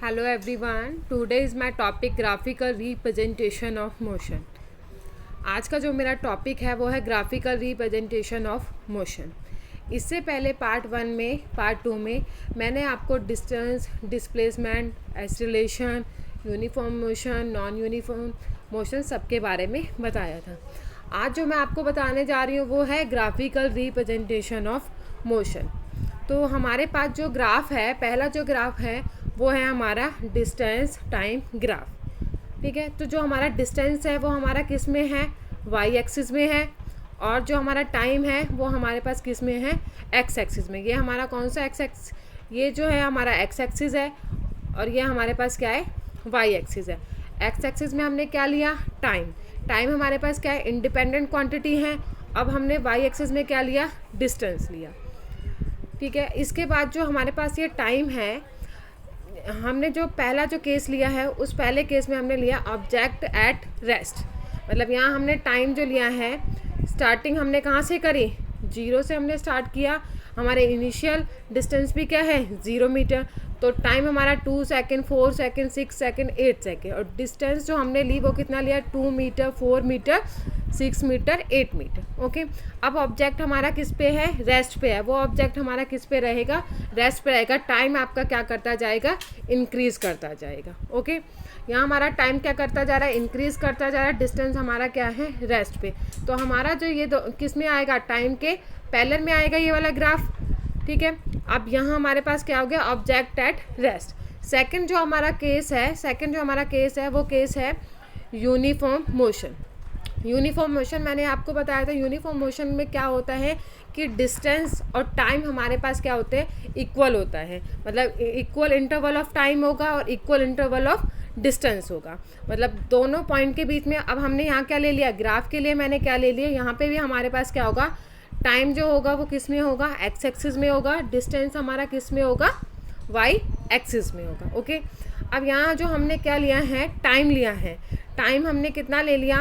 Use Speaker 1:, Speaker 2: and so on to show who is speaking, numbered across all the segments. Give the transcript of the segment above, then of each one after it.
Speaker 1: Hello everyone. Today is my topic graphical representation of motion. आज का जो मेरा टॉपिक है वो है ग्राफिकल रिप्रेजेंटेशन ऑफ मोशन. इससे पहले पार्ट 2 में मैंने आपको distance, displacement, acceleration, uniform motion, non uniform motion सबके बारे में बताया था. आज जो मैं आपको बताने जा रही हूँ वो है ग्राफिकल रिप्रेजेंटेशन ऑफ मोशन. तो हमारे पास जो ग्राफ है, पहला जो ग्राफ है वो है हमारा डिस्टेंस टाइम ग्राफ. ठीक है, तो जो हमारा डिस्टेंस है वो हमारा किस में है, वाई एक्सिस में है, और जो हमारा टाइम है वो हमारे पास किस में है, एक्स एक्सिस में. ये हमारा कौन सा एक्स एक्सिस, ये जो है हमारा एक्स एक्सिस है, और ये हमारे पास क्या है, वाई एक्सिस है. एक्स एक्सिस में हमने क्या लिया, टाइम. टाइम हमारे पास क्या है, इंडिपेंडेंट क्वांटिटी है. अब हमने वाई एक्सिस में क्या लिया, डिस्टेंस लिया. ठीक है, इसके बाद जो हमारे पास ये टाइम है, हमने जो पहला जो केस लिया है उस पहले केस में हमने लिया ऑब्जेक्ट एट रेस्ट. मतलब यहाँ हमने टाइम जो लिया है, स्टार्टिंग हमने कहाँ से करी, 0 से हमने स्टार्ट किया. हमारे इनिशियल डिस्टेंस भी क्या है, 0 मीटर. तो टाइम हमारा 2 सेकेंड, 4 सेकेंड, 6 सेकेंड, 8 सेकेंड. और डिस्टेंस जो हमने ली वो कितना लिया, 2 metre, 4 metre, 6 metre, 8 metre. Okay, अब ऑब्जेक्ट हमारा किस पे है, रेस्ट पे है. वो ऑब्जेक्ट हमारा किस पे रहेगा, रेस्ट पे रहेगा. टाइम आपका क्या करता जाएगा, इंक्रीज़ करता जाएगा. ओके, यहाँ हमारा टाइम क्या करता जा रहा है, इंक्रीज़ करता जा रहा है. डिस्टेंस हमारा क्या है, रेस्ट पे. तो हमारा जो ये किस में आएगा, टाइम के पैरेलल में आएगा ये वाला ग्राफ. ठीक है, अब यहाँ हमारे पास क्या हो गया, ऑब्जेक्ट एट रेस्ट. सेकंड जो हमारा केस है वो केस है यूनिफॉर्म मोशन. यूनिफॉर्म मोशन मैंने आपको बताया था. यूनिफॉर्म मोशन में क्या होता है कि डिस्टेंस और टाइम हमारे पास क्या होते हैं, इक्वल होता है. मतलब इक्वल इंटरवल ऑफ टाइम होगा और इक्वल इंटरवल ऑफ डिस्टेंस होगा. मतलब दोनों पॉइंट के बीच में. अब हमने यहाँ क्या ले लिया, ग्राफ के लिए मैंने क्या ले लिया, यहाँ पे भी हमारे पास क्या होगा, टाइम जो होगा वो किस में होगा, एक्स एक्सिस में होगा. डिस्टेंस हमारा किस में होगा, वाई एक्सिस में होगा. ओके, अब यहाँ जो हमने क्या लिया है, टाइम लिया है. टाइम हमने कितना ले लिया,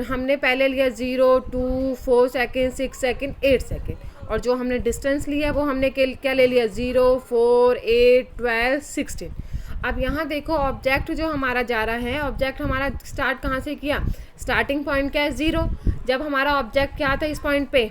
Speaker 1: हमने पहले लिया 0, 2, 4 सेकेंड, 6 सेकेंड, 8 सेकेंड. और जो हमने डिस्टेंस लिया वो हमने क्या ले लिया, 0, 4, 8, 12, 16. अब यहाँ देखो ऑब्जेक्ट जो हमारा जा रहा है, ऑब्जेक्ट हमारा स्टार्ट कहाँ से किया, स्टार्टिंग पॉइंट क्या है, 0. जब हमारा ऑब्जेक्ट क्या था, इस पॉइंट पे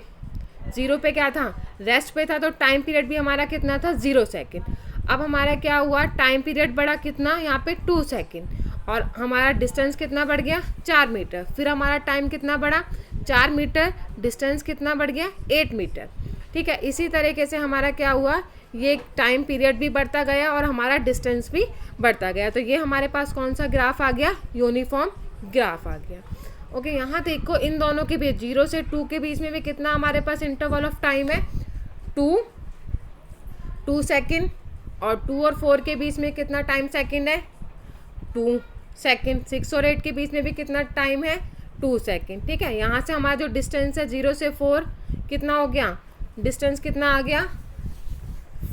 Speaker 1: 0 पे क्या था, रेस्ट पे था. तो टाइम पीरियड भी हमारा कितना था, 0 सेकेंड. अब हमारा क्या हुआ, टाइम पीरियड बढ़ा कितना, यहाँ पे 2 सेकेंड. और हमारा डिस्टेंस कितना बढ़ गया, 4 मीटर. फिर हमारा टाइम कितना बढ़ा, 4 मीटर. डिस्टेंस कितना बढ़ गया, 8 मीटर. ठीक है, इसी तरीके से हमारा क्या हुआ, ये टाइम पीरियड भी बढ़ता गया और हमारा डिस्टेंस भी बढ़ता गया. तो ये हमारे पास कौन सा ग्राफ आ गया, यूनिफॉर्म ग्राफ आ गया. ओके, यहाँ देखो इन दोनों के बीच 0 से 2 के बीच में भी कितना हमारे पास इंटरवल ऑफ टाइम है, 2 सेकेंड. और 2 और 4 के बीच में कितना टाइम सेकेंड है, 2 सेकेंड. 6 और 8 के बीच में भी कितना टाइम है, 2 सेकेंड. ठीक है, यहाँ से हमारा जो डिस्टेंस है 0 से 4 कितना हो गया, डिस्टेंस कितना आ गया,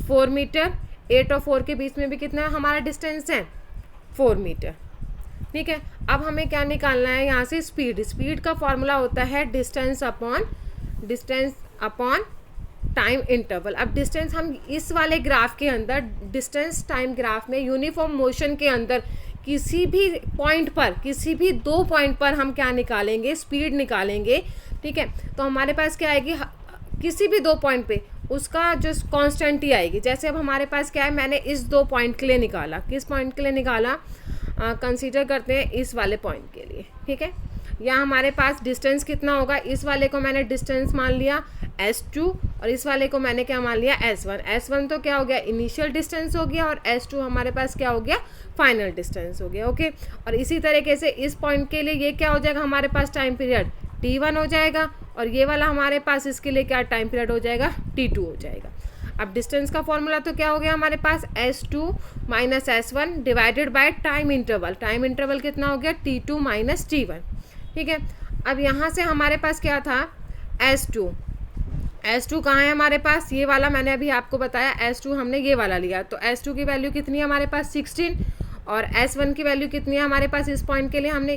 Speaker 1: 4 मीटर. 8 और 4 के बीच में भी कितना हमारा डिस्टेंस है, 4 मीटर. ठीक है, अब हमें क्या निकालना है यहाँ से, स्पीड. स्पीड का फॉर्मूला होता है डिस्टेंस अपॉन टाइम इंटरवल. अब डिस्टेंस हम इस वाले ग्राफ के अंदर, डिस्टेंस टाइम ग्राफ में, यूनिफॉर्म मोशन के अंदर किसी भी पॉइंट पर, किसी भी 2 पॉइंट पर हम क्या निकालेंगे, स्पीड निकालेंगे. ठीक है, तो हमारे पास क्या आएगी, किसी भी 2 पॉइंट पे उसका जो कांस्टेंट ही आएगी. जैसे अब हमारे पास क्या है, मैंने इस 2 पॉइंट के लिए निकाला. किस पॉइंट के लिए निकाला, कंसीडर करते हैं इस वाले पॉइंट के लिए. ठीक है, यहाँ हमारे पास डिस्टेंस कितना होगा, इस वाले को मैंने डिस्टेंस मान लिया S2 और इस वाले को मैंने क्या मान लिया, S1. S1 तो क्या हो गया, इनिशियल डिस्टेंस हो गया, और S2 हमारे पास क्या हो गया, फाइनल डिस्टेंस हो गया. ओके, और इसी तरीके से इस पॉइंट के लिए ये क्या हो जाएगा, हमारे पास टाइम पीरियड T1 हो जाएगा, और ये वाला हमारे पास इसके लिए क्या टाइम पीरियड हो जाएगा, T2 हो जाएगा. अब डिस्टेंस का फॉर्मूला तो क्या हो गया हमारे पास, S2 minus S1 divided by time interval. Time interval कितना हो गया, T2 माइनस T1. ठीक है, अब यहाँ से हमारे पास क्या था, S2 कहाँ है हमारे पास, ये वाला मैंने अभी आपको बताया, S2 हमने ये वाला लिया. तो S2 की वैल्यू कितनी है हमारे पास, 16. और S1 की वैल्यू कितनी है हमारे पास, इस पॉइंट के लिए हमने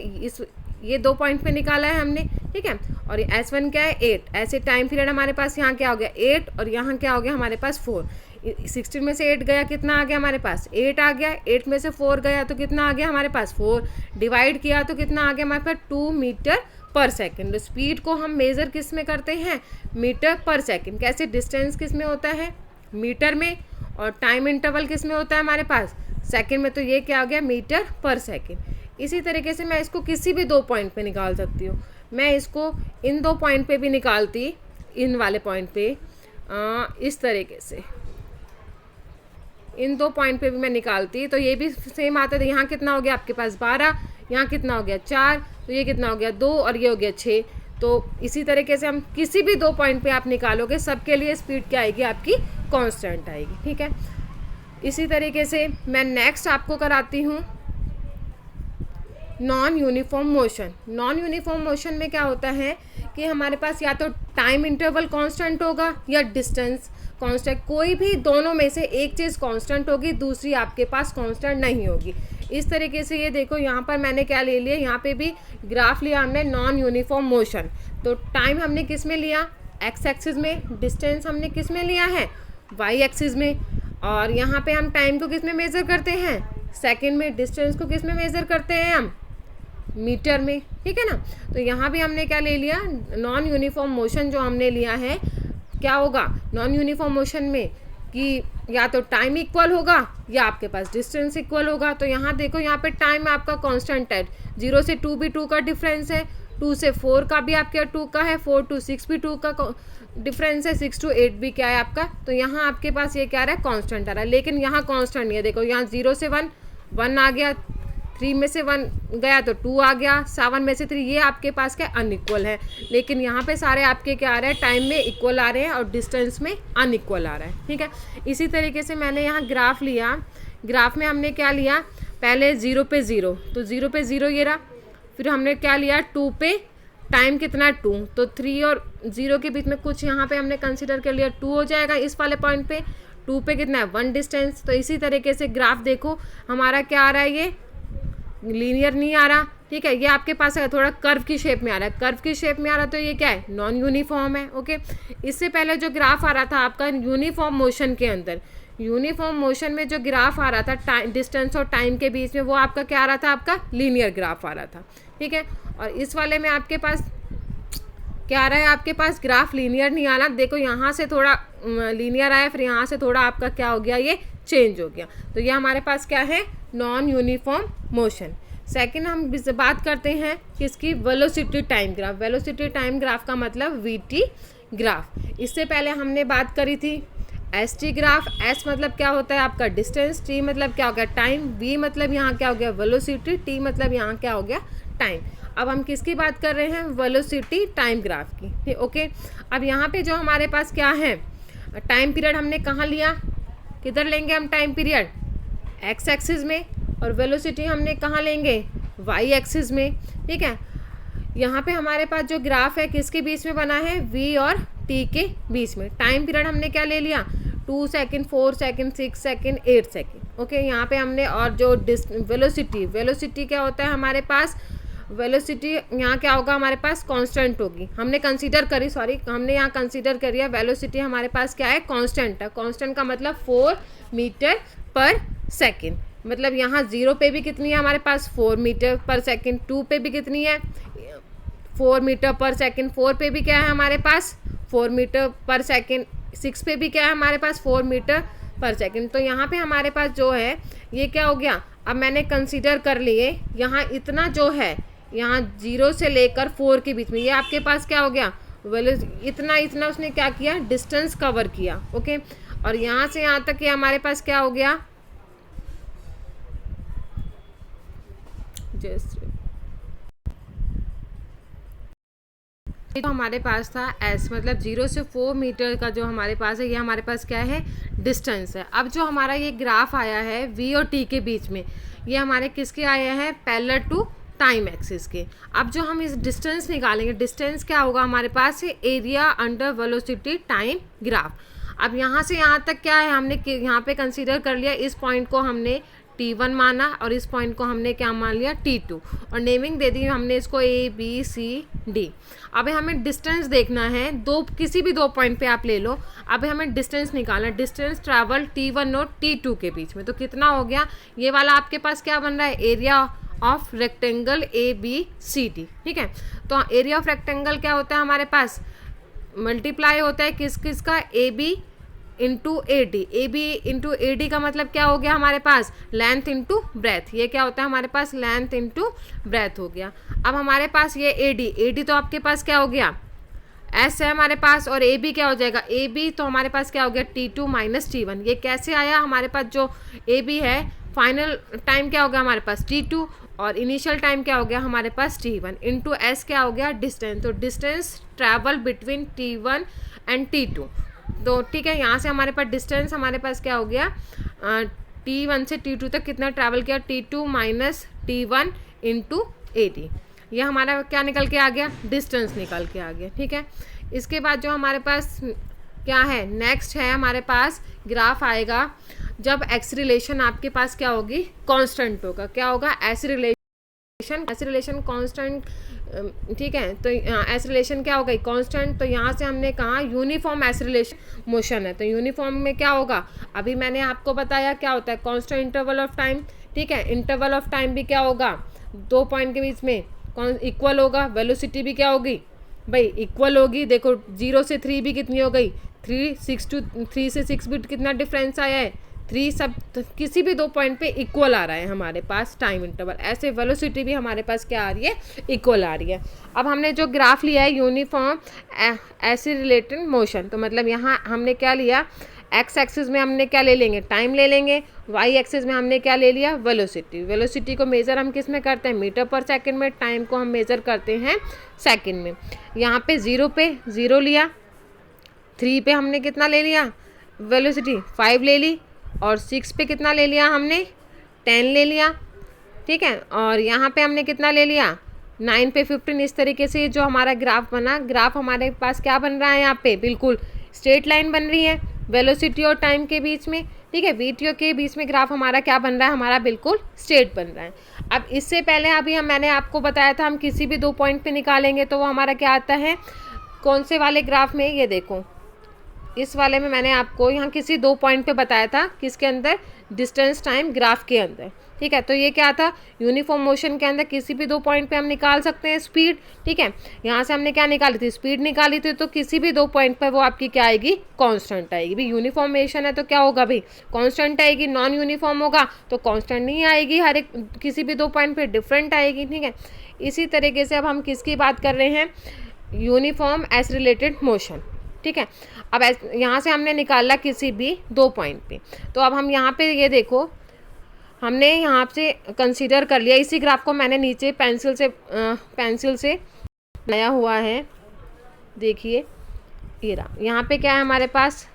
Speaker 1: ये 2 पॉइंट पे निकाला है हमने. ठीक है, और S1 क्या है, 8. ऐसे टाइम पीरियड हमारे पास यहाँ क्या हो गया, 8, और यहाँ क्या हो गया हमारे पास 4. 16 में से 8 गया, कितना आ गया हमारे पास 8 आ गया, 8 में से 4 गया तो कितना आ गया हमारे पास 4, डिवाइड किया तो कितना आ गया हमारे पास 2 मीटर पर सेकेंड। स्पीड को हम मेज़र किस में करते हैं, मीटर पर सेकेंड। कैसे, डिस्टेंस किस में होता है, मीटर में, और टाइम इंटरवल किस में होता है हमारे पास, सेकेंड में। तो ये क्या हो गया, मीटर पर सेकेंड। इसी तरीके से मैं इसको किसी भी 2 पॉइंट पे निकाल सकती हूँ। मैं इसको इन 2 पॉइंट पे भी निकालती, इन वाले पॉइंट पे इस तरीके से इन 2 पॉइंट पे भी मैं निकालती, तो ये भी सेम आता है। यहाँ कितना हो गया आपके पास 12, यहाँ कितना हो गया 4, तो ये कितना हो गया 2, और ये हो गया 6। तो इसी तरीके से हम किसी भी 2 पॉइंट पे आप निकालोगे, सबके लिए स्पीड क्या आएगी आपकी, कांस्टेंट आएगी। ठीक है, इसी तरीके से मैं नेक्स्ट आपको कराती हूँ non uniform motion. Non uniform motion में क्या होता है कि हमारे पास या तो टाइम इंटरवल कांस्टेंट होगा या डिस्टेंस कांस्टेंट, कोई भी दोनों में से एक चीज़ कांस्टेंट होगी, दूसरी आपके पास कांस्टेंट नहीं होगी। इस तरीके से ये देखो, यहाँ पर मैंने क्या ले लिया, यहाँ पे भी ग्राफ लिया हमने नॉन यूनिफॉर्म मोशन। तो टाइम हमने किस में लिया, एक्स एक्सिस में, डिस्टेंस हमने किस में लिया है, वाई एक्सिस में, और यहाँ पे हम टाइम को किस में मेज़र करते हैं, सेकेंड में, डिस्टेंस को किस में मेज़र करते हैं हम, मीटर में। ठीक है ना, तो यहाँ भी हमने क्या ले लिया, नॉन यूनिफॉर्म मोशन जो हमने लिया है, क्या होगा नॉन यूनिफॉर्म मोशन में कि या तो टाइम इक्वल होगा या आपके पास डिस्टेंस इक्वल होगा। तो यहाँ देखो, यहाँ पे टाइम आपका कांस्टेंट है, 0 से 2 भी 2 का डिफरेंस है, 2 से 4 का भी आपके 2 का है, 4 to 6 भी 2 का डिफरेंस है, 6 to 8 भी क्या है आपका। तो यहाँ आपके पास ये क्या आ रहा है, कांस्टेंट आ रहा है। लेकिन यहाँ कांस्टेंट नहीं है, देखो यहाँ 0 से 1 1 आ गया, 3 में से 1 गया तो 2 आ गया, 7 में से 3, ये आपके पास क्या अनइक्वल है। लेकिन यहाँ पे सारे आपके क्या आ रहे हैं, टाइम में इक्वल आ रहे हैं और डिस्टेंस में अनइक्वल आ रहा है। ठीक है, इसी तरीके से मैंने यहाँ ग्राफ लिया, ग्राफ में हमने क्या लिया, पहले 0 पे 0, तो 0 पे 0 ये रहा। फिर हमने क्या लिया, 2 पे टाइम कितना 2, तो 3 और 0 के बीच में कुछ यहाँ पे हमने कंसिडर कर लिया, 2 हो जाएगा इस वाले पॉइंट पे। 2 पे कितना है 1 डिस्टेंस। तो इसी तरीके से ग्राफ देखो हमारा क्या आ रहा है, ये लीनियर नहीं आ रहा। ठीक है, ये आपके पास है थोड़ा कर्व की शेप में आ रहा है, कर्व की शेप में आ रहा, तो ये क्या है, नॉन यूनिफॉर्म है। ओके, इससे पहले जो ग्राफ आ रहा था आपका यूनिफॉर्म मोशन के अंदर, यूनिफॉर्म मोशन में जो ग्राफ आ रहा था टाइम, डिस्टेंस और टाइम के बीच में, वो आपका क्या आ रहा था, आपका लीनियर ग्राफ आ रहा था। ठीक है, और इस वाले में आपके पास क्या आ रहा है, आपके पास ग्राफ लीनियर नहीं आ रहा। देखो यहाँ से थोड़ा लीनियर आया, फिर यहाँ से थोड़ा आपका क्या हो गया, ये चेंज हो गया। तो ये हमारे पास क्या है, नॉन यूनिफॉर्म मोशन। सेकंड हम बात करते हैं किसकी, velocity time graph. Velocity time graph का मतलब वीटी ग्राफ। इससे पहले हमने बात करी थी एस टी ग्राफ। एस मतलब क्या होता है आपका डिस्टेंस, टी मतलब क्या हो गया टाइम, वी मतलब यहाँ क्या हो गया वेलोसिटी, टी मतलब यहाँ क्या हो गया टाइम। अब हम किसकी बात कर रहे हैं, वेलोसिटी टाइम ग्राफ की। ओके, अब यहाँ पे जो हमारे पास क्या है, टाइम पीरियड हमने कहाँ लिया, किधर लेंगे हम टाइम पीरियड, एक्स एक्सिस में, और वेलोसिटी हमने कहाँ लेंगे, वाई एक्सिस में। ठीक है, यहाँ पे हमारे पास जो ग्राफ है किसके बीच में बना है, वी और टी के बीच में। टाइम पीरियड हमने क्या ले लिया, 2 second, 4 second, 6 second, 8 second. Okay, यहाँ पे हमने, और जो वेलोसिटी, वेलोसिटी क्या होता है हमारे पास, वेलोसिटी यहाँ क्या होगा हमारे पास, कांस्टेंट होगी। हमने कंसीडर करी, सॉरी हमने यहाँ कंसीडर करी है, वेलोसिटी हमारे पास क्या है, कांस्टेंट है। कांस्टेंट का मतलब 4 मीटर पर सेकेंड। मतलब यहाँ 0 पे भी कितनी है हमारे पास, 4 मीटर पर सेकेंड। 2 पे भी कितनी है, 4 मीटर पर सेकेंड। 4 पे भी क्या है हमारे पास, 4 मीटर पर सेकेंड। 6 पे भी क्या है हमारे पास, 4 मीटर पर सेकेंड। तो यहाँ पे हमारे पास जो है ये क्या हो गया, अब मैंने कंसीडर कर लिए यहाँ इतना जो है, यहाँ 0 से लेकर 4 के बीच में, ये आपके पास क्या हो गया, इतना इतना उसने क्या किया, डिस्टेंस कवर किया। ओके, और यहाँ से यहाँ तक ये हमारे पास क्या हो गया, तो हमारे पास था एस, मतलब 0 से 4 मीटर का जो हमारे पास है, ये हमारे पास क्या है, डिस्टेंस है। अब जो हमारा ये ग्राफ आया है वी और टी के बीच में, ये हमारे किसके आए हैं, पैरेलल टू टाइम एक्सिस के। अब जो हम इस डिस्टेंस निकालेंगे, डिस्टेंस क्या होगा हमारे पास, area under velocity time graph. अब यहाँ से यहाँ तक क्या है, हमने यहाँ पे कंसीडर कर लिया, इस पॉइंट को हमने T1 माना और इस पॉइंट को हमने क्या मान लिया T2, और नेमिंग दे दी हमने इसको A B C D। अब हमें डिस्टेंस देखना है, किसी भी दो पॉइंट पे आप ले लो, अब हमें डिस्टेंस निकालना है, डिस्टेंस ट्रैवल T1 और T2 के बीच में। तो कितना हो गया, ये वाला आपके पास क्या बन रहा है, एरिया ऑफ रेक्टेंगल ABCD। ठीक है, तो एरिया ऑफ रेक्टेंगल क्या होता है हमारे पास, मल्टीप्लाई होता है किस का, AB into AD। AB into AD का मतलब क्या हो गया हमारे पास, लेंथ इंटू ब्रेथ। ये क्या होता है हमारे पास, लेंथ इंटू ब्रेथ हो गया। अब हमारे पास ये AD तो आपके पास क्या हो गया, S है हमारे पास, और AB क्या हो जाएगा, AB तो हमारे पास क्या हो गया T2 माइनस T1। ये कैसे आया, हमारे पास जो AB है फाइनल टाइम क्या हो गया हमारे पास T2, और इनिशियल टाइम क्या हो गया हमारे पास T1, इंटू S क्या हो गया, डिस्टेंस। तो distance travel between T1 and T2। तो ठीक है, यहाँ से हमारे पास डिस्टेंस हमारे पास क्या हो गया, T1 से T2 तक कितना ट्रैवल किया, T2 minus T1 into AD। ये हमारा क्या निकल के आ गया, डिस्टेंस निकल के आ गया। ठीक है, इसके बाद जो हमारे पास क्या है, नेक्स्ट है हमारे पास ग्राफ आएगा जब एक्सीलरेशन आपके पास क्या होगी, कांस्टेंट होगा। क्या होगा, एक्सीलरेशन कांस्टेंट। ठीक है, तो एक्सीलरेशन क्या होगा, कांस्टेंट। तो यहाँ से हमने कहा यूनिफॉर्म एक्सीलरेशन मोशन है, तो यूनिफॉर्म में क्या होगा, अभी मैंने आपको बताया क्या होता है, कांस्टेंट इंटरवल ऑफ टाइम। ठीक है, इंटरवल ऑफ टाइम भी क्या होगा, दो पॉइंट के बीच में इक्वल होगा। वेलोसिटी भी क्या होगी भाई, इक्वल होगी। देखो 0 से 3 भी कितनी हो गई, 3 से 6 भी कितना डिफरेंस आया है, 3। सब किसी भी दो पॉइंट पे इक्वल आ रहा है हमारे पास टाइम इंटरवल। ऐसे वेलोसिटी भी हमारे पास क्या आ रही है, इक्वल आ रही है। अब हमने जो ग्राफ लिया है यूनिफॉर्म एक्सीलरेटेड मोशन, तो मतलब यहाँ हमने क्या लिया, एक्स एक्सिस में हमने क्या ले लेंगे, टाइम ले लेंगे, वाई एक्सिस में हमने क्या ले लिया, वेलोसिटी। वेलोसिटी को मेज़र हम किस में करते हैं, मीटर पर सेकंड में। टाइम को हम मेज़र करते हैं सेकंड में। यहाँ पे 0 पे 0 लिया, 3 पे हमने कितना ले लिया वेलोसिटी, 5 ले ली, और 6 पे कितना ले लिया हमने, 10 ले लिया। ठीक है, और यहाँ पे हमने कितना ले लिया, 9 पे 15। इस तरीके से जो हमारा ग्राफ बना, ग्राफ हमारे पास क्या बन रहा है, यहाँ पे बिल्कुल स्ट्रेट लाइन बन रही है वेलोसिटी और टाइम के बीच में। ठीक है, VTO के बीच में ग्राफ हमारा क्या बन रहा है, हमारा बिल्कुल स्ट्रेट बन रहा है। अब इससे पहले अभी मैंने आपको बताया था हम किसी भी दो पॉइंट पे निकालेंगे तो वो हमारा क्या आता है, कौन से वाले ग्राफ में, ये देखो इस वाले में मैंने आपको यहाँ किसी दो पॉइंट पे बताया था, किसके अंदर, डिस्टेंस टाइम ग्राफ के अंदर। ठीक है, तो ये क्या था, यूनिफॉर्म मोशन के अंदर किसी भी दो पॉइंट पे हम निकाल सकते हैं स्पीड। ठीक है, यहाँ से हमने क्या निकाली थी, स्पीड निकाली थी, तो किसी भी दो पॉइंट पर वो आपकी क्या आएगी, कांस्टेंट आएगी। भाई यूनिफॉर्म मोशन है तो क्या होगा भाई, कांस्टेंट आएगी। नॉन यूनिफॉर्म होगा तो कांस्टेंट नहीं आएगी, हर एक किसी भी दो पॉइंट पे डिफरेंट आएगी। ठीक है, इसी तरीके से अब हम किसकी बात कर रहे हैं, यूनिफॉर्म एक्सीलरेटेड मोशन। ठीक है, अब यहाँ से हमने निकाला किसी भी दो पॉइंट पे, तो अब हम यहाँ पे ये देखो हमने यहाँ से कंसीडर कर लिया, इसी ग्राफ को मैंने नीचे पेंसिल से बनाया हुआ है। देखिए ये रहा, यहाँ पे क्या है हमारे पास,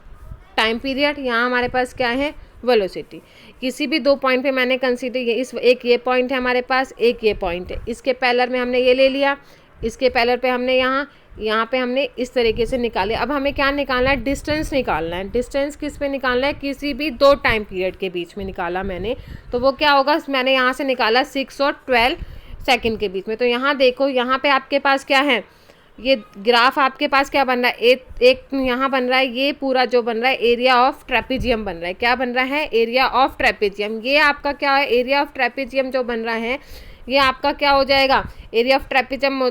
Speaker 1: टाइम पीरियड, यहाँ हमारे पास क्या है, वेलोसिटी। किसी भी दो पॉइंट पे मैंने कंसीडर, एक ये पॉइंट है हमारे पास, एक ये पॉइंट है, इसके पैरेलल में हमने ये ले लिया, इसके पैरेलल पे हमने यहाँ पे हमने इस तरीके से निकाले। अब हमें क्या निकालना है, डिस्टेंस निकालना है। डिस्टेंस किस पे निकालना है, किसी भी दो टाइम पीरियड के बीच में निकाला मैंने, तो वो क्या होगा, मैंने यहाँ से निकाला 6 और 12 सेकंड के बीच में। तो यहाँ देखो, यहाँ पे आपके पास क्या है, ये ग्राफ आपके पास क्या बन रहा है, एक यहाँ बन रहा है, ये पूरा जो बन रहा है एरिया ऑफ ट्रेपेजियम बन रहा है। क्या बन रहा है, एरिया ऑफ ट्रेपेजियम। ये आपका क्या है, एरिया ऑफ ट्रेपेजियम जो बन रहा है, ये आपका क्या हो जाएगा, एरिया ऑफ ट्रेपेजियम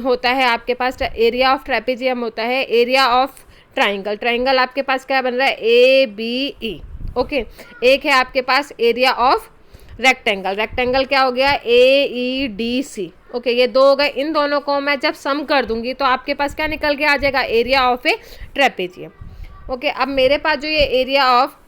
Speaker 1: होता है आपके पास, एरिया ऑफ ट्रेपेजियम होता है एरिया ऑफ ट्राइंगल। ट्राइंगल आपके पास क्या बन रहा है, ABE। ओके, एक है आपके पास एरिया ऑफ रेक्टेंगल। रेक्टेंगल क्या हो गया, AEDC। ओके, ये दो हो गए। इन दोनों को मैं जब सम कर दूंगी तो आपके पास क्या निकल के आ जाएगा, area of A trapezium. Okay, अब मेरे पास जो ये एरिया ऑफ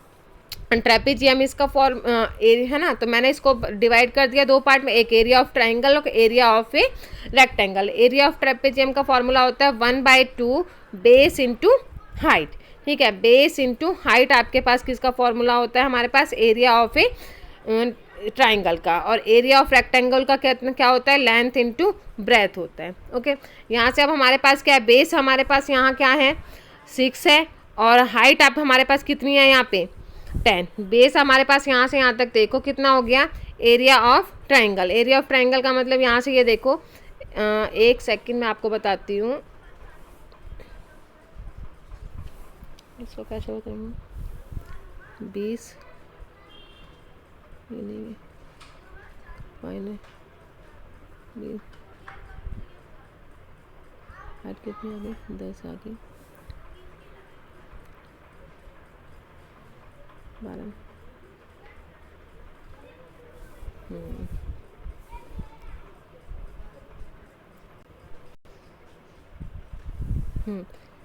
Speaker 1: ट्रेपेजियम इसका फॉर्म है ना, तो मैंने इसको डिवाइड कर दिया दो पार्ट में, एक एरिया ऑफ ट्राइंगल और area of a rectangle. Area of trapezium का फॉर्मूला होता है 1/2 बेस इंटू हाइट। ठीक है, बेस इंटू हाइट आपके पास किसका फॉर्मूला होता है, हमारे पास एरिया ऑफ ए ट्राइंगल का। और एरिया ऑफ रेक्टेंगल का क्या होता है, लेंथ इंटू ब्रेथ होता है। ओके, यहाँ से अब हमारे पास क्या है, बेस हमारे पास यहाँ क्या है 6 है, और हाइट आप हमारे पास कितनी है यहाँ पे 10। बेस हमारे पास यहाँ से यहाँ तक देखो कितना हो गया area of triangle. Area of triangle का मतलब यहाँ से ये देखो, एक सेकंड में आपको बताती हूँ इसको कैसे होता है। 20 ये नहीं है फाइनल 20 हाइट कितनी आ गई 10 आ गई 12।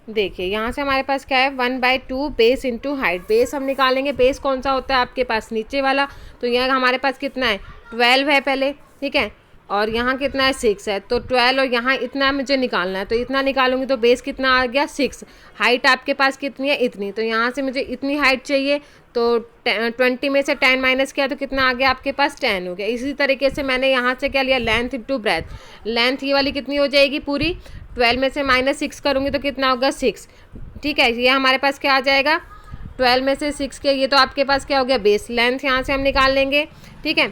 Speaker 1: देखिए यहाँ से हमारे पास क्या है 1/2 बेस इंटू हाइट। बेस हम निकालेंगे, बेस कौन सा होता है आपके पास नीचे वाला, तो यहाँ हमारे पास कितना है 12 है पहले, ठीक है, और यहाँ कितना है 6 है, तो 12 और यहाँ इतना मुझे निकालना है, तो इतना निकालूंगी तो बेस कितना आ गया 6। हाइट आपके पास कितनी है इतनी, तो यहाँ से मुझे इतनी हाइट चाहिए, तो 20 में से 10 माइनस किया तो कितना आ गया आपके पास 10 हो गया। इसी तरीके से मैंने यहाँ से क्या लिया लेंथ इंटू ब्रेथ। लेंथ ये वाली कितनी हो जाएगी पूरी, 12 में से -6 करूँगी तो कितना होगा 6, ठीक है। ये हमारे पास क्या आ जाएगा 12 में से 6 के, ये तो आपके पास क्या हो गया बेस। लेंथ यहाँ से हम निकाल लेंगे, ठीक है,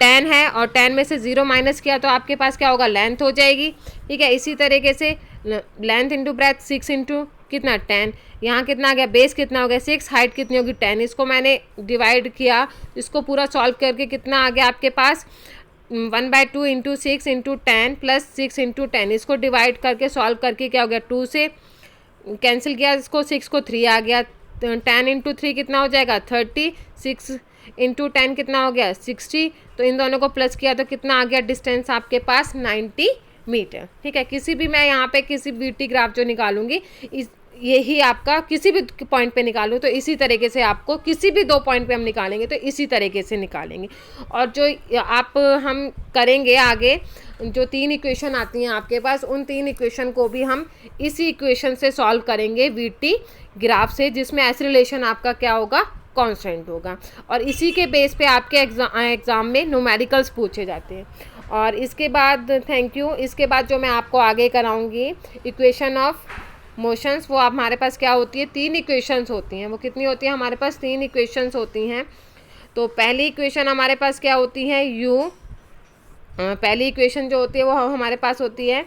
Speaker 1: 10 है और 10 में से 0 माइनस किया तो आपके पास क्या होगा लेंथ हो जाएगी, ठीक है। इसी तरीके से लेंथ इंटू ब्रेथ 6 इंटू कितना 10, यहाँ कितना आ गया बेस कितना हो गया 6, हाइट कितनी होगी 10। इसको मैंने डिवाइड किया, इसको पूरा सॉल्व करके कितना आ गया आपके पास 1/2 इंटू 6 इंटू 10 प्लस 6 इंटू 10। इसको डिवाइड करके सॉल्व करके क्या हो गया 2 से कैंसिल किया, इसको 6 को 3 आ गया, 10 इंटू 3 कितना हो जाएगा 30, 6 इंटू 10 कितना हो गया 60, तो इन दोनों को प्लस किया तो कितना आ गया डिस्टेंस आपके पास 90 मीटर, ठीक है। किसी भी मैं यहाँ पे किसी VT ग्राफ जो निकालूंगी यही आपका किसी भी पॉइंट पे निकालूँ तो इसी तरीके से आपको किसी भी 2 पॉइंट पे हम निकालेंगे तो इसी तरीके से निकालेंगे। और जो आप हम करेंगे आगे जो 3 इक्वेशन आती हैं आपके पास, उन 3 इक्वेशन को भी हम इसी इक्वेशन से सॉल्व करेंगे VT ग्राफ से, जिसमें एस रिलेशन आपका क्या होगा कांस्टेंट होगा, और इसी के बेस पे आपके एग्ज़ाम में न्यूमेरिकल्स पूछे जाते हैं। और इसके बाद थैंक यू, इसके बाद जो मैं आपको आगे कराऊंगी इक्वेशन ऑफ मोशंस, वो आप हमारे पास क्या होती है 3 इक्वेशंस होती हैं। वो कितनी होती है हमारे पास 3 इक्वेशंस होती हैं। तो पहली इक्वेशन हमारे पास क्या होती है पहली इक्वेशन जो होती है वो हमारे पास होती है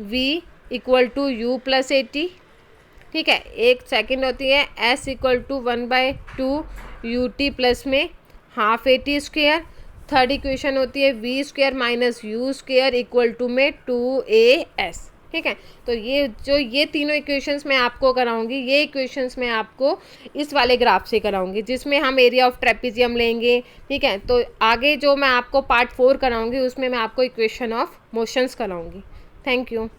Speaker 1: v = u + at, ठीक है। एक सेकंड होती है s = 1/2 ut प्लस में हाफ at²। थर्ड इक्वेशन होती है v² - u² = में 2as, ठीक है। तो ये तीनों इक्वेशंस मैं आपको कराऊंगी, ये इक्वेशंस मैं आपको इस वाले ग्राफ से कराऊंगी जिसमें हम एरिया ऑफ ट्रेपेजियम लेंगे, ठीक है। तो आगे जो मैं आपको पार्ट 4 कराऊंगी उसमें मैं आपको इक्वेशन ऑफ मोशंस कराऊंगी। Thank you.